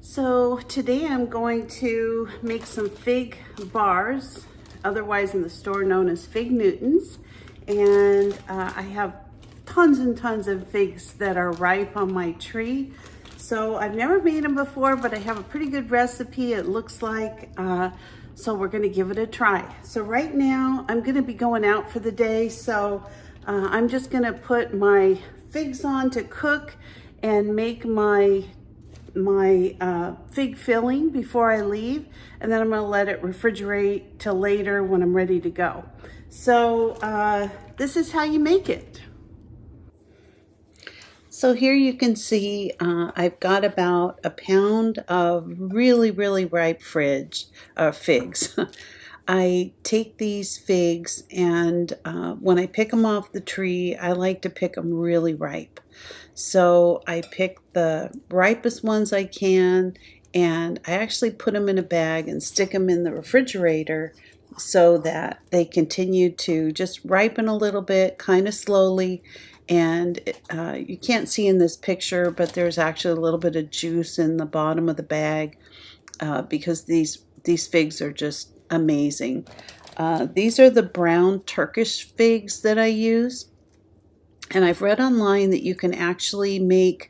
So today I'm going to make some fig bars, otherwise in the store known as fig Newtons. And I have tons and tons of figs that are ripe on my tree. So I've never made them before, but I have a pretty good recipe, it looks like. So we're gonna give it a try. So right now I'm gonna be going out for the day. So I'm just gonna put my figs on to cook and make my fig filling before I leave, and then I'm going to let it refrigerate till later when I'm ready to go. So this is how you make it. So here you can see I've got about a pound of really ripe figs. I take these figs and when I pick them off the tree, I like to pick them really ripe. So I pick the ripest ones I can, and I actually put them in a bag and stick them in the refrigerator so that they continue to just ripen a little bit, kind of slowly. And you can't see in this picture, but there's actually a little bit of juice in the bottom of the bag because these figs are just amazing. These are the brown Turkish figs that I use. And I've read online that you can actually make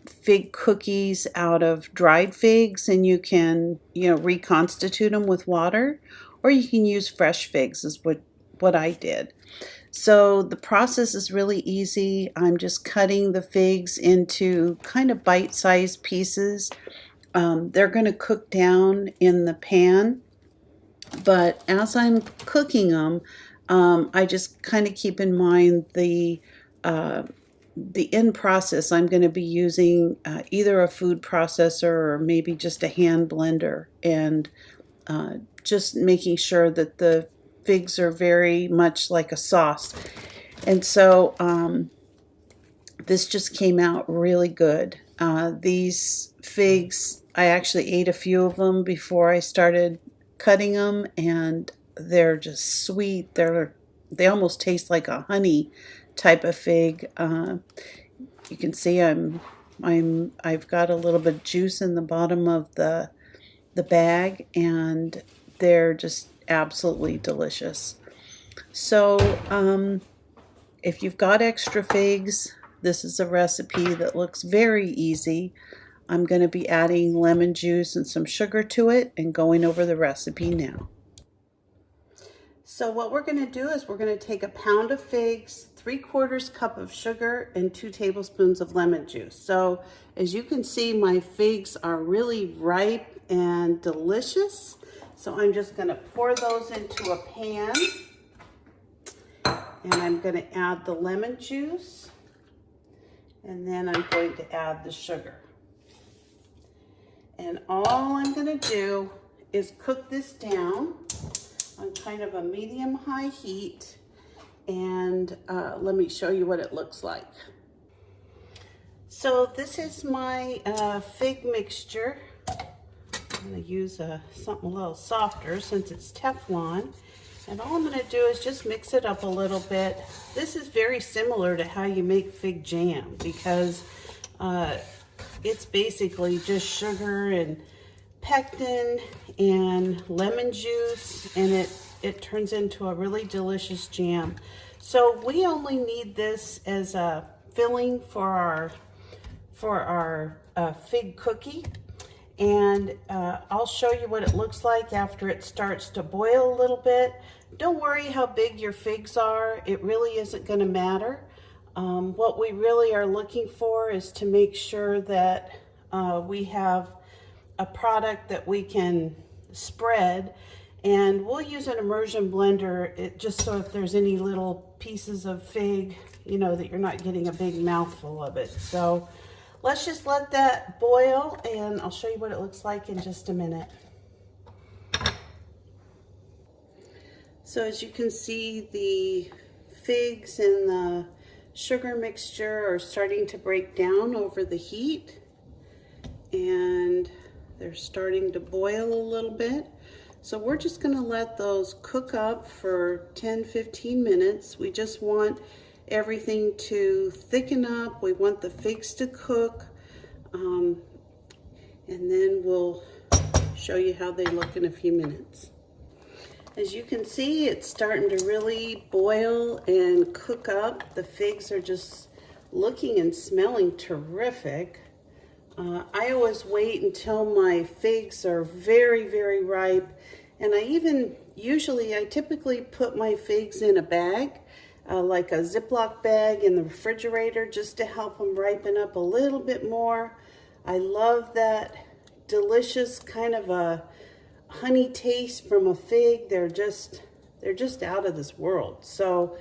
fig cookies out of dried figs, and you can, reconstitute them with water, or you can use fresh figs is what I did. So the process is really easy. I'm just cutting the figs into kind of bite-sized pieces. They're going to cook down in the pan, but as I'm cooking them, I just kind of keep in mind the end process. I'm going to be using either a food processor or maybe just a hand blender, and just making sure that the figs are very much like a sauce. And so this just came out really good. These figs, I actually ate a few of them before I started cutting them, and they're just sweet. They almost taste like a honey type of fig. You can see I've got a little bit of juice in the bottom of the bag, and they're just absolutely delicious. So if you've got extra figs, this is a recipe that looks very easy. I'm going to be adding lemon juice and some sugar to it and going over the recipe now. So what we're going to do is we're going to take a pound of figs, 3/4 cup of sugar, and 2 tablespoons of lemon juice. So as you can see, my figs are really ripe and delicious. So I'm just going to pour those into a pan, and I'm going to add the lemon juice, and then I'm going to add the sugar. And all I'm going to do is cook this down on kind of a medium-high heat, and let me show you what it looks like. So this is my fig mixture. I'm going to use something a little softer since it's Teflon. And all I'm going to do is just mix it up a little bit. This is very similar to how you make fig jam, because it's basically just sugar and pectin and lemon juice, and it turns into a really delicious jam. So we only need this as a filling for our fig cookie, and I'll show you what it looks like after it starts to boil a little bit. Don't worry how big your figs are, it really isn't going to matter. What we really are looking for is to make sure that we have a product that we can spread, and we'll use an immersion blender just so if there's any little pieces of fig, that you're not getting a big mouthful of it. So let's just let that boil, and I'll show you what it looks like in just a minute. So as you can see, the figs and the sugar mixture are starting to break down over the heat, and they're starting to boil a little bit. So we're just going to let those cook up for 10-15 minutes. We just want everything to thicken up. We want the figs to cook. and then we'll show you how they look in a few minutes. As you can see, it's starting to really boil and cook up. The figs are just looking and smelling terrific. I always wait until my figs are very, very ripe, and I typically put my figs in a bag, like a Ziploc bag in the refrigerator, just to help them ripen up a little bit more. I love that delicious kind of a honey taste from a fig. They're just out of this world. So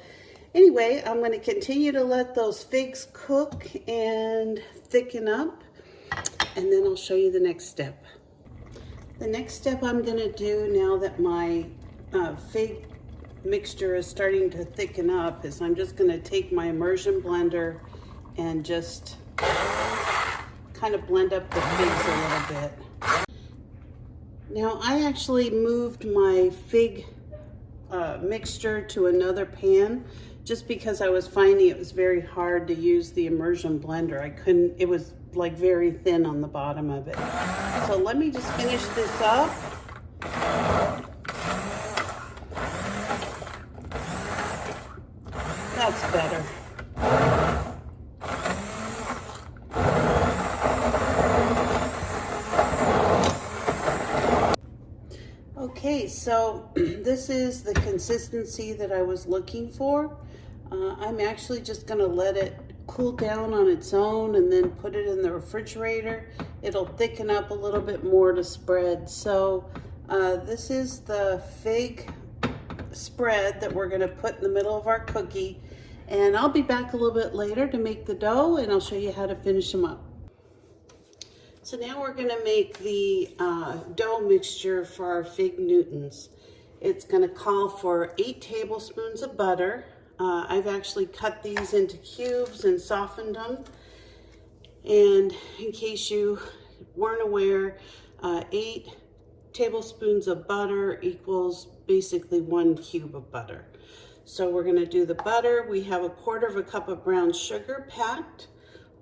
anyway, I'm going to continue to let those figs cook and thicken up, and then I'll show you the next step. The next step I'm going to do now that my fig mixture is starting to thicken up is I'm just going to take my immersion blender and just kind of blend up the figs a little bit. Now I actually moved my fig mixture to another pan just because I was finding it was very hard to use the immersion blender. It was like very thin on the bottom of it. So let me just finish this up. That's better. Okay, so this is the consistency that I was looking for. I'm actually just going to let it cool down on its own and then put it in the refrigerator. It'll thicken up a little bit more to spread. So this is the fig spread that we're going to put in the middle of our cookie. And I'll be back a little bit later to make the dough, and I'll show you how to finish them up. So now we're going to make the dough mixture for our fig Newtons. It's going to call for 8 tablespoons of butter. I've actually cut these into cubes and softened them. And in case you weren't aware, 8 tablespoons of butter equals basically 1 cube of butter. So we're going to do the butter. We have 1/4 cup of brown sugar packed,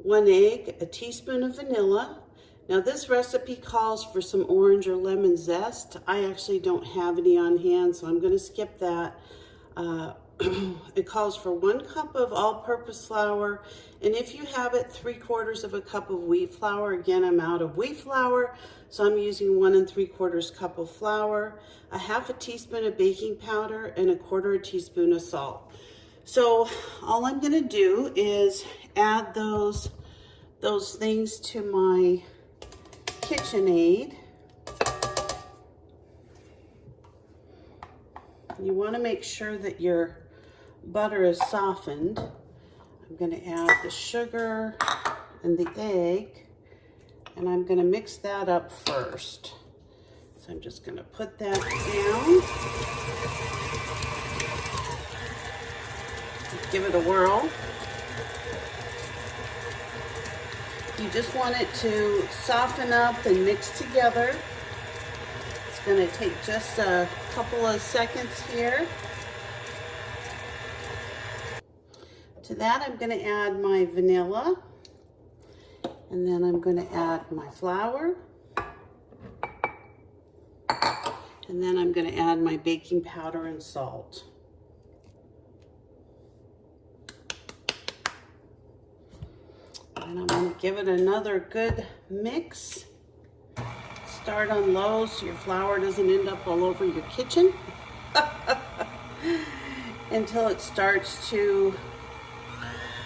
1 egg, a teaspoon of vanilla. Now this recipe calls for some orange or lemon zest. I actually don't have any on hand, so I'm going to skip that. It calls for 1 cup of all-purpose flour, and if you have it, 3/4 cup of wheat flour. Again, I'm out of wheat flour, so I'm using 1 3/4 cup of flour, 1/2 teaspoon of baking powder, and 1/4 teaspoon of salt. So all I'm going to do is add those things to my KitchenAid. You want to make sure that your butter is softened. I'm going to add the sugar and the egg, and I'm going to mix that up first. So I'm just going to put that down. Give it a whirl. You just want it to soften up and mix together. It's going to take just a couple of seconds here. To that, I'm going to add my vanilla, and then I'm going to add my flour, and then I'm going to add my baking powder and salt. And I'm going to give it another good mix. Start on low so your flour doesn't end up all over your kitchen until it starts to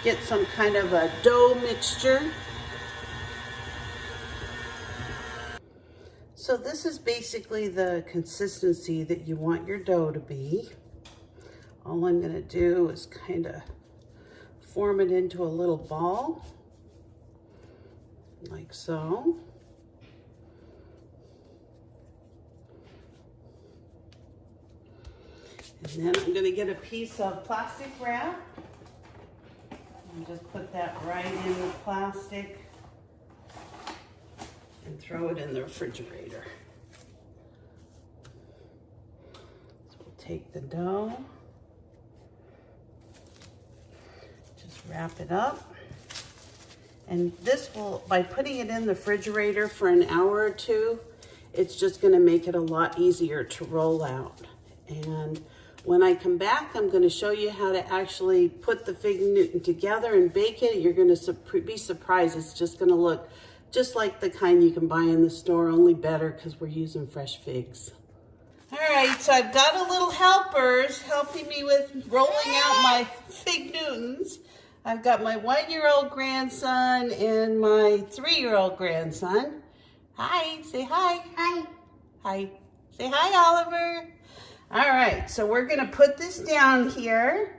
get some kind of a dough mixture. So this is basically the consistency that you want your dough to be. All I'm going to do is kind of form it into a little ball, like so. And then I'm going to get a piece of plastic wrap and just put that right in the plastic and throw it in the refrigerator. So we'll take the dough, just wrap it up, And this will, by putting it in the refrigerator for an hour or two, it's just gonna make it a lot easier to roll out. And when I come back, I'm gonna show you how to actually put the fig Newton together and bake it. You're gonna be surprised. It's just gonna look just like the kind you can buy in the store, only better because we're using fresh figs. All right, so I've got a little helpers helping me with rolling out my fig Newtons. I've got my 1-year-old grandson and my 3-year-old grandson. Hi, say hi. Hi. Hi. Say hi, Oliver. All right, so we're gonna put this down here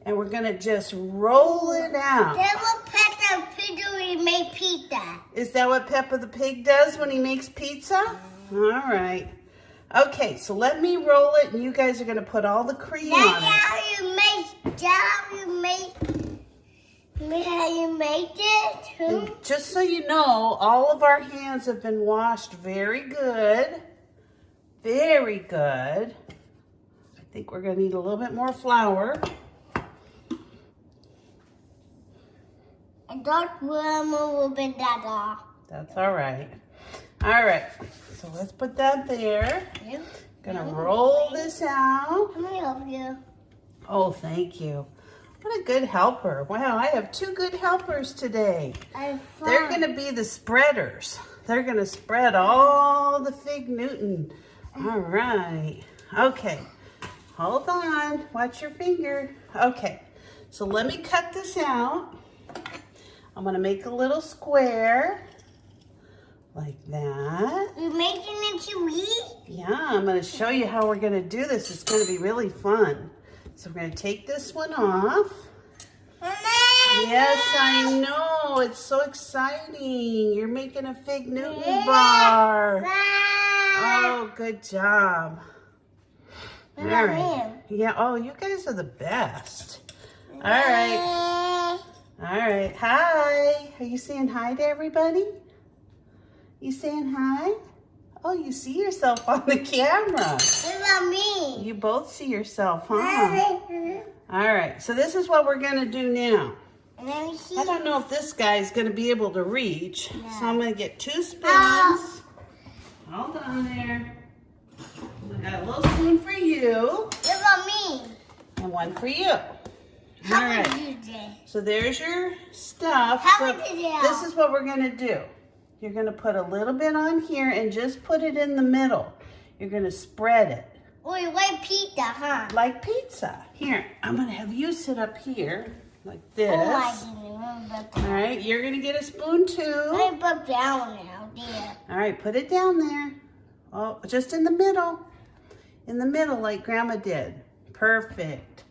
and we're gonna just roll it out. That's what Peppa Pig made pizza. Is that what Peppa the Pig does when he makes pizza? All right. Okay, so let me roll it and you guys are gonna put all the cream on it. That's how you make it too. And just so you know, all of our hands have been washed very good. Very good. I think we're gonna need a little bit more flour. And don't move a little bit that off. That's all right. All right, so let's put that there. Yeah. Gonna roll this out. Let me help you. Oh, thank you. What a good helper. Wow, I have 2 good helpers today. They're gonna be the spreaders. They're gonna spread all the fig Newton. All right, okay. Hold on, watch your finger. Okay, so let me cut this out. I'm gonna make a little square like that. You're making it to eat? Yeah, I'm gonna show you how we're gonna do this. It's gonna be really fun. So we're gonna take this one off. Yes, I know, it's so exciting. You're making a fig Newton bar. Oh, good job. All right. Yeah, oh, you guys are the best. All right. All right, hi. Are you saying hi to everybody? You saying hi? Oh, you see yourself on the camera. What about me? You both see yourself, huh? All right, so this is what we're gonna do now. Let me see. I don't know if this guy's gonna be able to reach, so I'm gonna get 2 spoons. Oh. Hold on there. I got a little spoon for you What about me? and one for you. All How right. would you do? So there's your stuff. How So would you do? this is what we're gonna do. You're gonna put a little bit on here and just put it in the middle. You're gonna spread it. Wait, like pizza, huh? Like pizza. Here, I'm gonna have you sit up here like this. Oh, I didn't remember that. All right, you're gonna get a spoon too. Let me put down now, dear. All right, put it down there. Oh, just in the middle. In the middle like Grandma did. Perfect.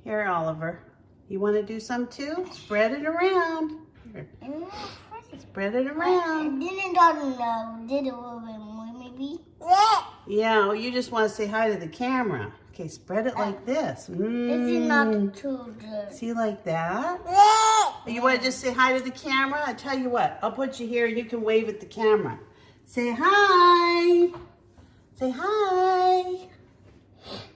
Here, Oliver. You want to do some too? Spread it around. Here. Spread it I around. didn't know. Did a little bit more, maybe. Yeah, well, you just want to say hi to the camera. Okay, spread it like this. This is not too good. See, like that? You want to just say hi to the camera? I tell you what, I'll put you here and you can wave at the camera. Say hi. Say hi.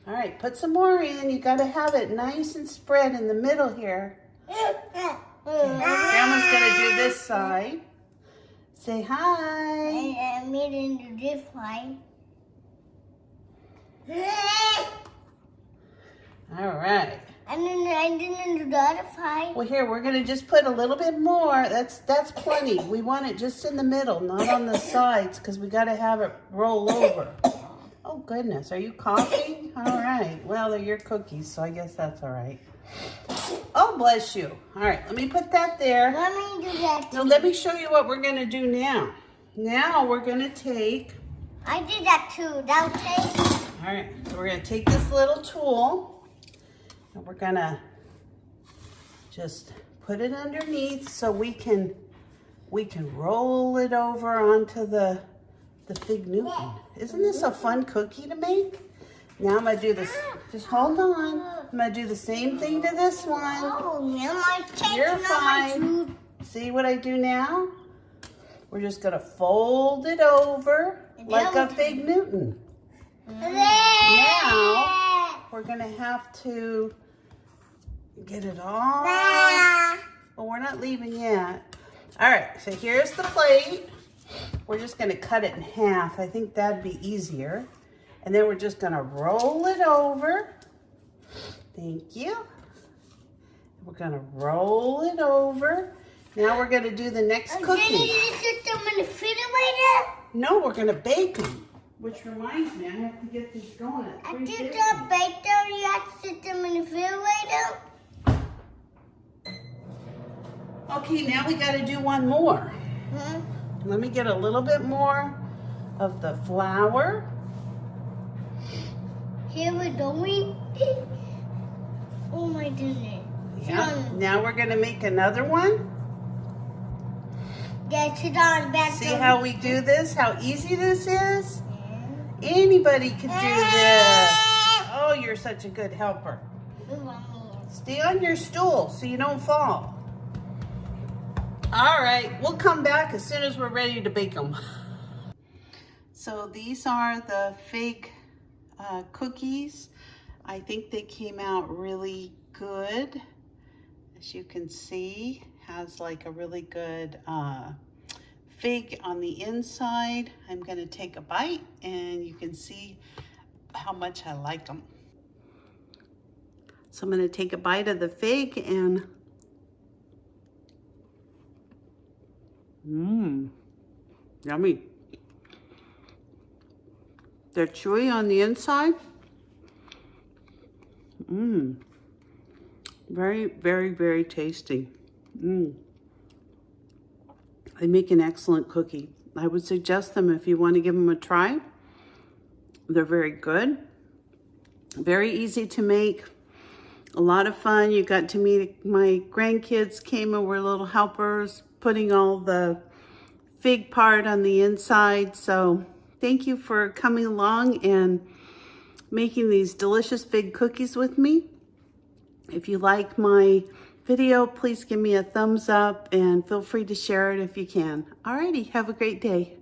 All right, put some more in. You got to have it nice and spread in the middle here. Okay. Grandma's going to do this side. Say hi. I made it into this way. All right. And then I didn't do the other side. Well, here, we're going to just put a little bit more. That's plenty. We want it just in the middle, not on the sides, because we got to have it roll over. Oh, goodness. Are you coughing? All right. Well, they're your cookies, so I guess that's all right. Oh, bless you. All right. Let me put that there. Let me do that too. Now, let me show you what we're going to do now. Now, we're going to take... I did that too. That okay? All right. So, we're going to take this little tool, and we're going to just put it underneath so we can roll it over onto the fig Newton. Isn't this a fun cookie to make? Now I'm going to do this. Just hold on. I'm going to do the same thing to this one. Oh, man, my cake. You're fine. See what I do now? We're just going to fold it over like a fig Newton. Now, we're going to have to get it all Well, we're not leaving yet. All right, so here's the plate. We're just gonna cut it in half. I think that'd be easier. And then we're just gonna roll it over. Thank you. We're gonna roll it over. Now we're gonna do the next cookie. Can you put them in the refrigerator? No, we're gonna bake them. Which reminds me, I have to get these going at 3:50. After you bake them, you have to put them in the refrigerator. Okay, now we gotta do one more. Let me get a little bit more of the flour. Here we're going. Oh my goodness. Yeah. Now we're gonna make another one. Yeah, sit on back. See how we do this? How easy this is? Anybody could do this. Oh, you're such a good helper. Stay on your stool so you don't fall. All right, we'll come back as soon as we're ready to bake them. So these are the fig cookies. I think they came out really good. As you can see, has like a really good fig on the inside. I'm gonna take a bite and you can see how much I like them. So I'm gonna take a bite of the fig and yummy. They're chewy on the inside. Very, very, very tasty. They make an excellent cookie. I would suggest them if you want to give them a try. They're very good. Very easy to make. A lot of fun. You got to meet my grandkids came and were little helpers, putting all the fig part on the inside. So thank you for coming along and making these delicious fig cookies with me. If you like my video, please give me a thumbs up and feel free to share it if you can. Alrighty, have a great day.